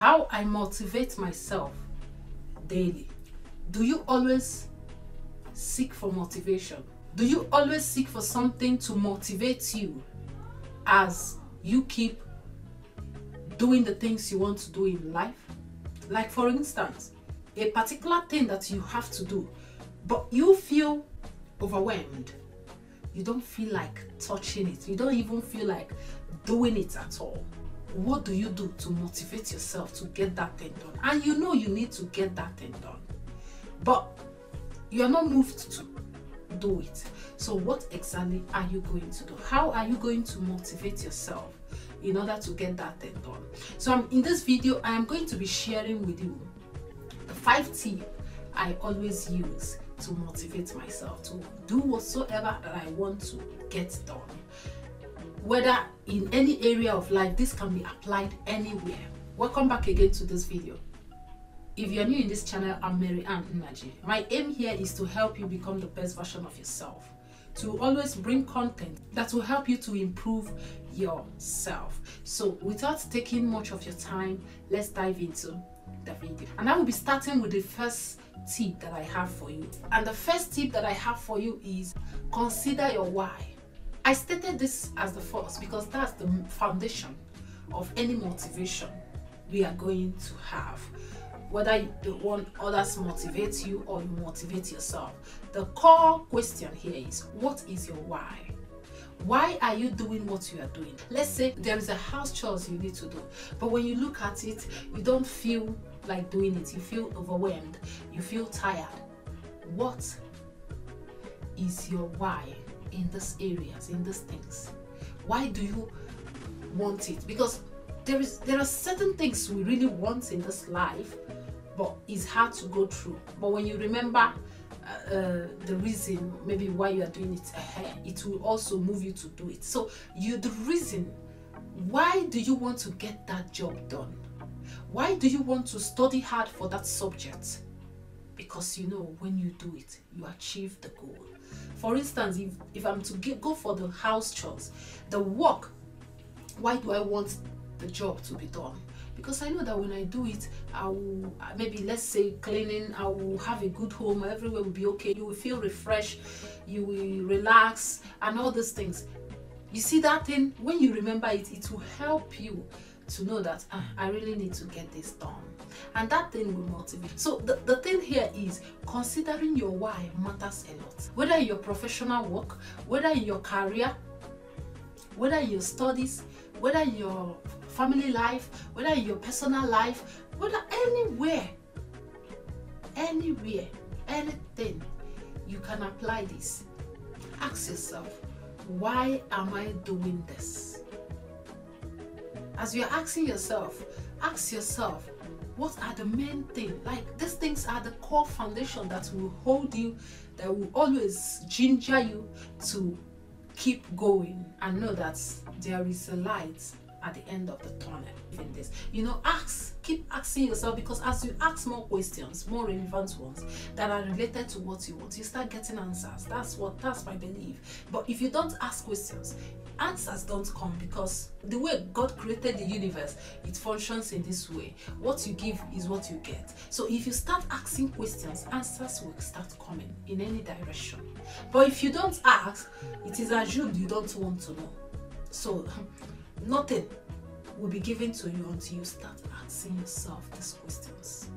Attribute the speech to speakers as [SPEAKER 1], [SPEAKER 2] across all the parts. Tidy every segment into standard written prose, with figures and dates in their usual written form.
[SPEAKER 1] How I motivate myself daily. Do you always seek for motivation? Do you always seek for something to motivate you as you keep doing the things you want to do in life? Like for instance, a particular thing that you have to do, but you feel overwhelmed. You don't feel like touching it. You don't even feel like doing it at all. What do you do to motivate yourself to get that thing done? And you know you need to get that thing done, but you're not moved to do it. So what exactly are you going to do? How are you going to motivate yourself in order to get that thing done? So in this video, I am going to be sharing with you the 5 tips I always use to motivate myself to do whatsoever that I want to get done. Whether in any area of life, this can be applied anywhere. Welcome back again to this video. If you're new in this channel, I'm Maryann Nnaji. My aim here is to help you become the best version of yourself, to always bring content that will help you to improve yourself. So without taking much of your time, let's dive into the video. And I will be starting with the first tip that I have for you. And the first tip that I have for you is consider your why. I stated this as the first because that's the foundation of any motivation we are going to have. Whether you want others motivate you or you motivate yourself, the core question here is, what is your why? Why are you doing what you are doing? Let's say there is a house chores you need to do, but when you look at it, you don't feel like doing it. You feel overwhelmed. You feel tired. What is your why in these areas, in these things? Why do you want it? Because there are certain things we really want in this life, but it's hard to go through. But when you remember the reason maybe why you are doing it, it will also move you to do it. So the reason, why do you want to get that job done? Why do you want to study hard for that subject? Because you know when you do it, you achieve the goal. For instance, if I'm to go for the house chores, the work, why do I want the job to be done? Because I know that when I do it, I will, maybe let's say cleaning, I will have a good home, everywhere will be okay, you will feel refreshed, you will relax, and all these things. You see that thing, when you remember it, it will help you to know that I really need to get this done. And that thing will motivate. So the thing here is considering your why matters a lot. Whether in your professional work, whether in your career, whether in your studies, whether in your family life, whether in your personal life, whether anywhere, anything, you can apply this. Ask yourself, why am I doing this? As you're asking yourself, ask yourself, what are the main things? Like, these things are the core foundation that will hold you, that will always ginger you to keep going and know that there is a light at the end of the tunnel. In this, keep asking yourself, because as you ask more questions, more relevant ones that are related to what you want, you start getting answers. That's my belief. But if you don't ask questions, answers don't come, because the way God created the universe, it functions in this way. What you give is what you get. So if you start asking questions, answers will start coming in any direction. But if you don't ask, it is assumed you don't want to know. So nothing will be given to you until you start asking yourself these questions.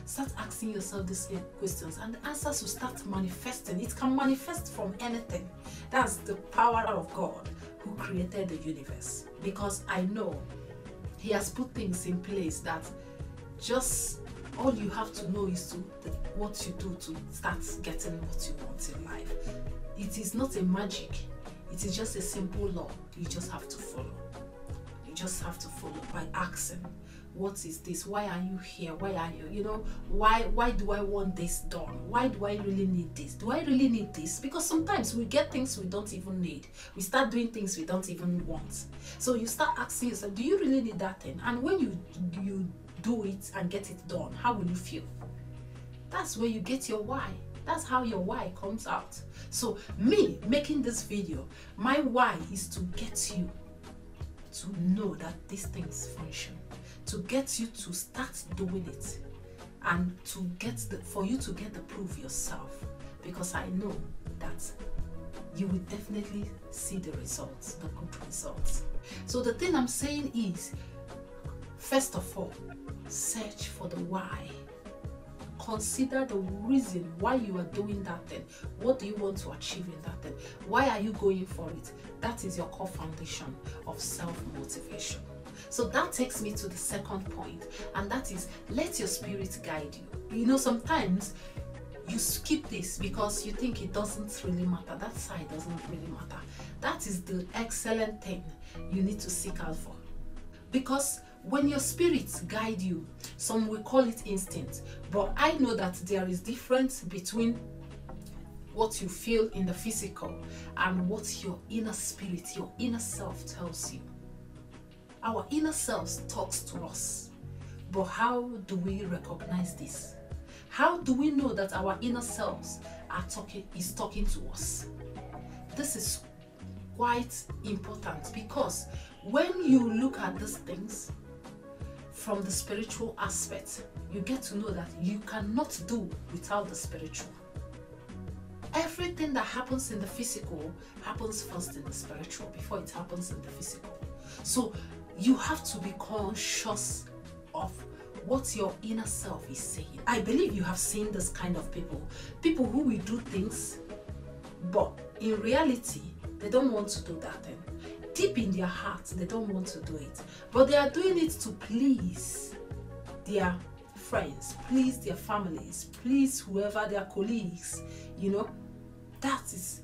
[SPEAKER 1] Start asking yourself these questions, and the answers will start manifesting. It can manifest from anything. That's the power of God who created the universe. Because I know He has put things in place that just all you have to know is what you do to start getting what you want in life. It is not a magic. It is just a simple law. You just have to follow. You just have to follow by asking, what is this? Why are you here? Why are you, why do I want this done? Why do I really need this? Do I really need this? Because sometimes we get things we don't even need. We start doing things we don't even want. So you start asking yourself, do you really need that thing? And when you do it and get it done, how will you feel? That's where you get your why. That's how your why comes out. So me making this video, my why is to get you to know that these things function, to get you to start doing it, and to get for you to get the proof yourself, because I know that you will definitely see the results, the good results. So the thing I'm saying is, first of all, search for the why. Consider the reason why you are doing that thing. What do you want to achieve in that thing? Why are you going for it? That is your core foundation of self-motivation. So that takes me to the second point, and that is, let your spirit guide you. You know, sometimes you skip this because you think it doesn't really matter. That side doesn't really matter. That is the excellent thing you need to seek out for. Because when your spirits guide you, some will call it instinct, but I know that there is difference between what you feel in the physical and what your inner spirit, your inner self tells you. Our inner self talks to us, but how do we recognize this? How do we know that our inner selves is talking to us? This is quite important, because when you look at these things from the spiritual aspect, you get to know that you cannot do without the spiritual. Everything that happens in the physical happens first in the spiritual before it happens in the physical. So you have to be conscious of what your inner self is saying. I believe you have seen this kind of people who will do things, but in reality, they don't want to do that thing. Deep in their hearts, they don't want to do it, but they are doing it to please their friends, please their families, please whoever, their colleagues. You know, that is,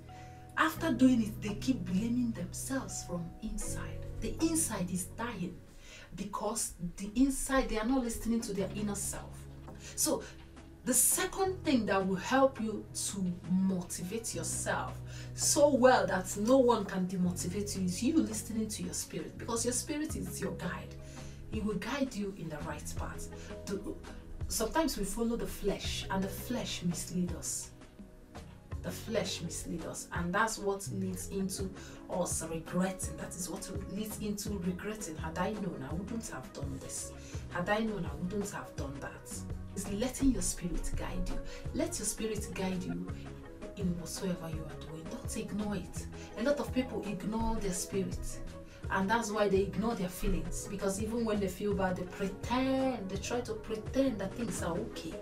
[SPEAKER 1] after doing it, they keep blaming themselves from inside. The inside is dying because the inside, they are not listening to their inner self. So the second thing that will help you to motivate yourself so well that no one can demotivate you is you listening to your spirit, because your spirit is your guide. It will guide you in the right path. Sometimes we follow the flesh, and the flesh misleads us. The flesh misleads us, and that's what leads into us regretting. That is what leads into regretting. Had I known, I wouldn't have done this. Had I known, I wouldn't have done that. It's letting your spirit guide you. Let your spirit guide you in whatsoever you are doing. Don't ignore it. A lot of people ignore their spirit, and that's why they ignore their feelings, because even when they feel bad, they try to pretend that things are okay,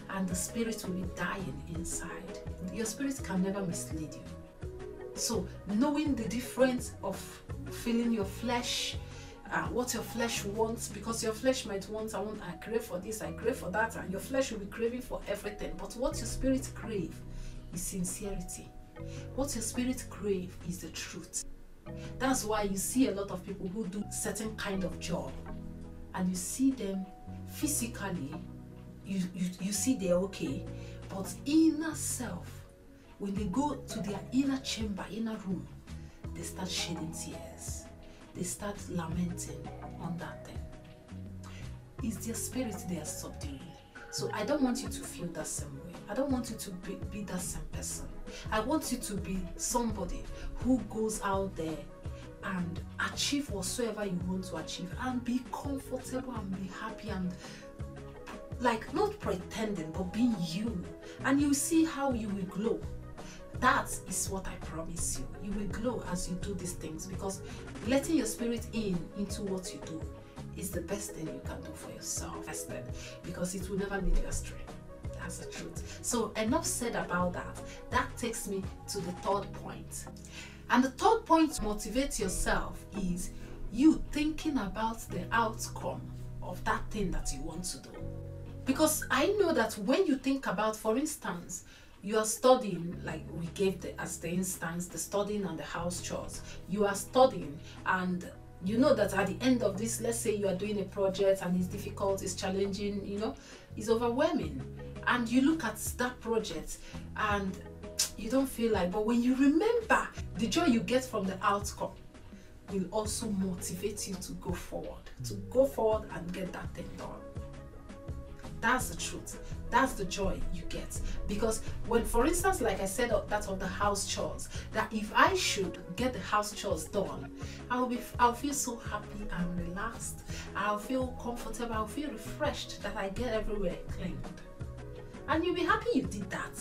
[SPEAKER 1] and the spirit will be dying inside. Your spirit can never mislead you. So knowing the difference of feeling your flesh, what your flesh wants, because your flesh might want, I crave for this, I crave for that, and your flesh will be craving for everything. But what your spirit crave is sincerity. What your spirit crave is the truth. That's why you see a lot of people who do certain kind of job, and you see them physically, you see they're okay, but inner self, when they go to their inner chamber, inner room, they start shedding tears. They start lamenting on that thing. It's their spirit they are subduing. So I don't want you to feel that same way. I don't want you to be that same person. I want you to be somebody who goes out there and achieve whatsoever you want to achieve, and be comfortable and be happy, and like not pretending, but being you. And you see how you will glow. That is what I promise you. You will glow as you do these things, because letting your spirit into what you do is the best thing you can do for yourself, because it will never lead you astray. That's the truth. So enough said about that. That takes me to the third point. And the third point to motivate yourself is you thinking about the outcome of that thing that you want to do. Because I know that when you think about, for instance, you are studying, like we gave as the instance, the studying and the house chores. You are studying, and you know that at the end of this, let's say you are doing a project and it's difficult, it's challenging, you know, it's overwhelming. And you look at that project and you don't feel like, but when you remember the joy you get from the outcome, will also motivate you to go forward and get that thing done. That's the truth. That's the joy you get. Because when, for instance, like I said, that of the house chores, that if I should get the house chores done, I'll feel so happy and relaxed. I'll feel comfortable. I'll feel refreshed that I get everywhere cleaned. And you'll be happy you did that.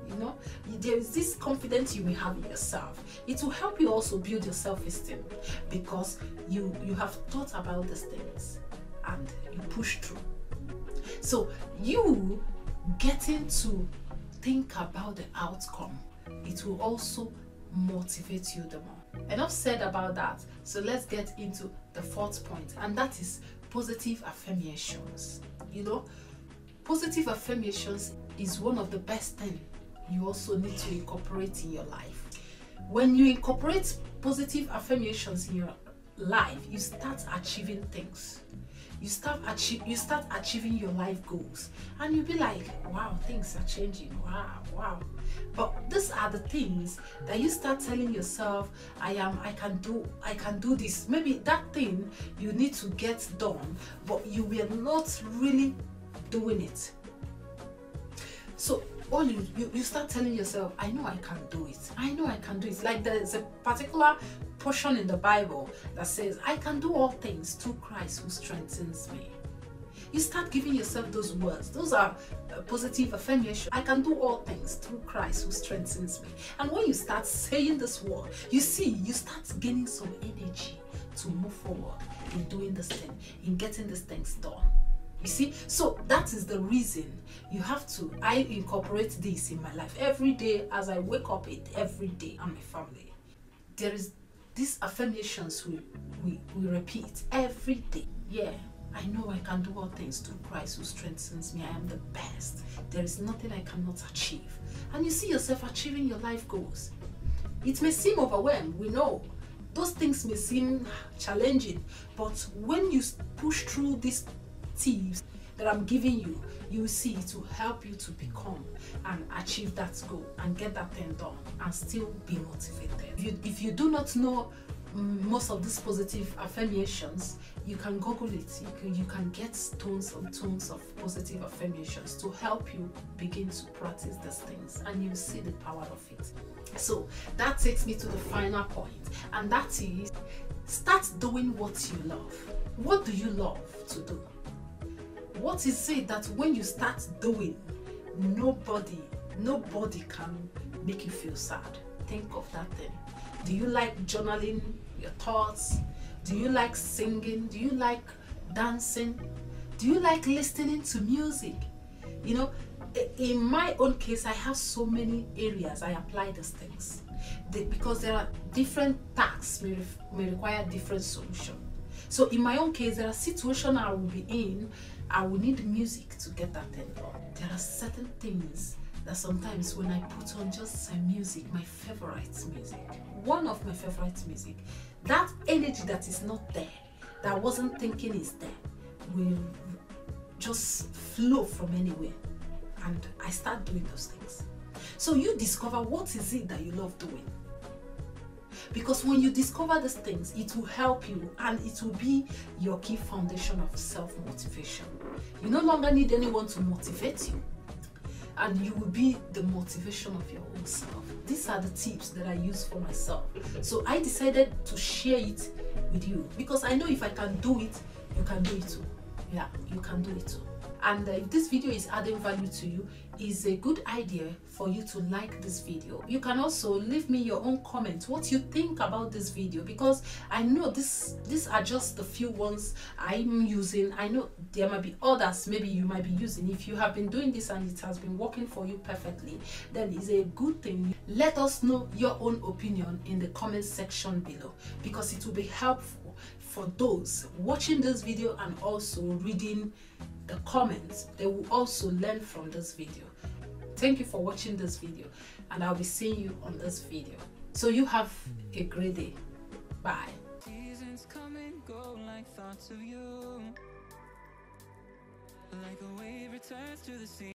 [SPEAKER 1] You know, there is this confidence you will have in yourself. It will help you also build your self-esteem, because you have thought about these things and you push through. So you getting to think about the outcome, it will also motivate you the more. Enough said about that. So let's get into the fourth point, and that is positive affirmations. You know, positive affirmations is one of the best things you also need to incorporate in your life. When you incorporate positive affirmations in your life, you start achieving things. You start achieving your life goals, and you'll be like, wow, things are changing. Wow. But these are the things that you start telling yourself, I can do this. Maybe that thing you need to get done, but you were not really doing it. So all you start telling yourself, I know I can do it. I know I can do it. Like there's a particular portion in the Bible that says, I can do all things through Christ who strengthens me. You start giving yourself those words. Those are positive affirmations. I can do all things through Christ who strengthens me. And when you start saying this word, you start gaining some energy to move forward in doing this thing, in getting these things done. You see, so that is the reason I incorporate this in my life every day. As I wake up every day, and my family, there is these affirmations we repeat every day. Yeah, I know I can do all things through Christ who strengthens me. I am the best. There is nothing I cannot achieve. And you see yourself achieving your life goals. It may seem overwhelmed, we know. Those things may seem challenging, but when you push through these tips that I'm giving you, you will see it will help you to become and achieve that goal and get that thing done and still be motivated. If you do not know most of these positive affirmations, you can Google it. You can get tons and tons of positive affirmations to help you begin to practice these things, and you see the power of it. So that takes me to the final point, and that is, start doing what you love. What do you love to do? What is it that when you start doing, nobody can make you feel sad? Think of that thing. Do you like journaling your thoughts? Do you like singing? Do you like dancing? Do you like listening to music? You know, in my own case, I have so many areas I apply these things, because there are different tasks may require different solutions. So in my own case, there are situations I will be in, I will need music to get that thing done. There are certain things that sometimes when I put on just some music, my favorite music, one of my favorite music, that energy that is not there, that I wasn't thinking is there, will just flow from anywhere, and I start doing those things. So you discover what is it that you love doing. Because when you discover these things, it will help you, and it will be your key foundation of self-motivation. You no longer need anyone to motivate you, and you will be the motivation of your own self. These are the tips that I use for myself. So I decided to share it with you, because I know if I can do it, you can do it too. Yeah, you can do it too. And if this video is adding value to you, it's a good idea for you to like this video. You can also leave me your own comments, what you think about this video, because I know these are just the few ones I'm using. I know there might be others maybe you might be using. If you have been doing this and it has been working for you perfectly, then it's a good thing. Let us know your own opinion in the comment section below, because it will be helpful for those watching this video and also reading the comments. They will also learn from this video. Thank you for watching this video, and I'll be seeing you on this video. So you have a great day. Bye. Seasons come and go like thoughts of you, like a wave returns to the sea.